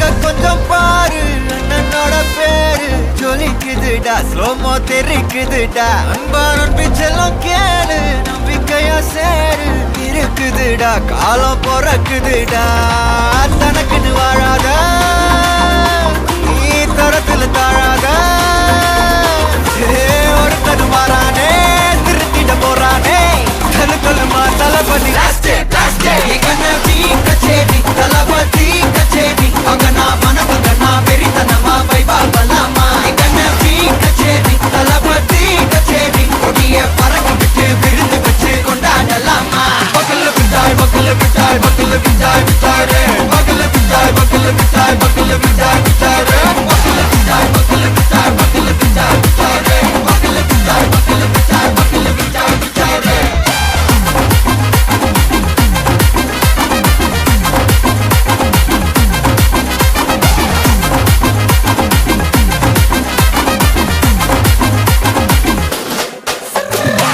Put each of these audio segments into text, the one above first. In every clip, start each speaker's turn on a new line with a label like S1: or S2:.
S1: அங்க கொஞ்சம் பாரு அண்ணனோட பேரு ஜொலிக்குதுடா ஸ்லோமோ தெரிக்குதுடா அன்பாரன் பிச்செல்லாம் கேளு நம்பிக்கையா சேரு இருக்குதுடா காலம் பொறக்குதுடா தனக்குன்னு வாழாத நீ தரத்துல தாழாத ஒருத்தனு மாறானே திருத்திட போறானே கலுக்கலுமா தளபதி கச்சேரி தளபதி கச்சேரி அங்கனா மனபங்கனா வெறித்தனமா வைபாபலாமா கச்சேரி தளபதி கச்சேரி கொடிய பறக்க விட்டு விழுந்து வச்சு கொண்டாடலாமா பக்கல்ல விட்டாய் பக்கல்ல விட்டாய் பக்கல்ல விட்டாய் விட்டாரே பக்கல்ல விட்டாய் பக்கல்ல விட்டாய் பக்கல்ல விட்டாய் விட்டாரே பக்கல்ல விட்டாய் பக்கல்ல விட்டாய் பக்கல்ல விட்டாய் விட்டாரே பக்கல்ல விட்டாய் பக்கல்ல விட்டாய் பக்கல்ல விட்டாய் விட்டாரே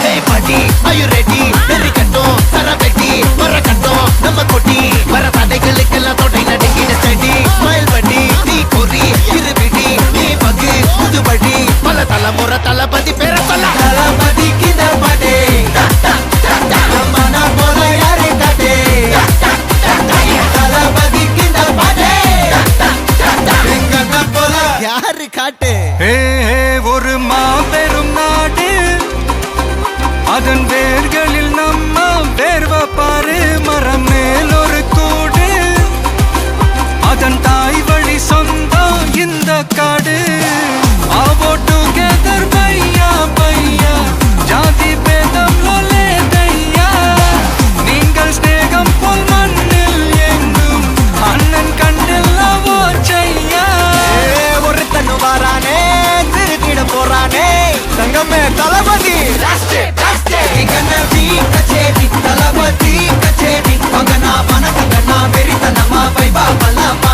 S1: Are you ready? Very கட்டும் சரவெட்டி வர கட்டும் நம்ம கொட்டி வர தடைகளுக்கெல்லாம் தொடை நடுங்கிட செடி ஸ்மைல் பண்ணி நீ பொறி இருவிடி நீ பகு புதுபடி பல தலைமுறை தளபதி பேர சொல்ல தளபதி கித படே மன போல யாரே காட்டே தளபதி கித படே எங்க போல யாரு காட்டு
S2: ஒரு மாபெரும் நாடு அதன் வேர்களில் நம்ம வேர்வ பாரு மரம் மேல் ஒரு கூடு அதன் தாய் வழி சொந்தம் இந்த காடு ஆவோ டுகெதர் பையா பையா ஜாதி பேதம் லோலே தையா நீங்கள் ஸ்நேகம் போல் மண்ணில் எங்கும் அண்ணன் கண்டில்லவோ செய்யா
S1: ஒருத்தனு வாரானே திருத்திட போறானே தங்கமே தளபதி கச்சேரி தளபதி கச்சேரி அங்கனா மனகங்கனா வெறித்தனமா வைபாபலாமா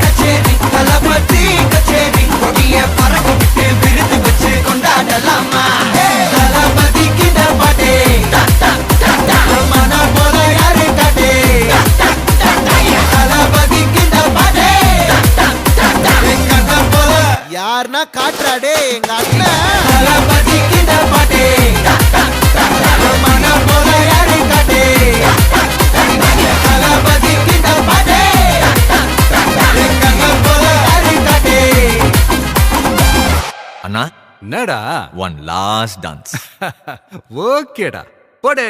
S1: கச்சேரி தளபதி கச்சேரி கொடிய பறக்க விட்டு விருது வச்சு கொண்டாடலாமா தளபதி கிட்ட பாட்டே மன போல யாரு காட்டே தளபதி கிட்ட பாட்டே எங்க போல யாருன்னா காட்டுறாடே எங்க அண்ணன் தளபதி கிட்ட பாட்டே
S2: அண்ணா என்னடா
S3: one last dance.
S2: ஓகேடா போடே.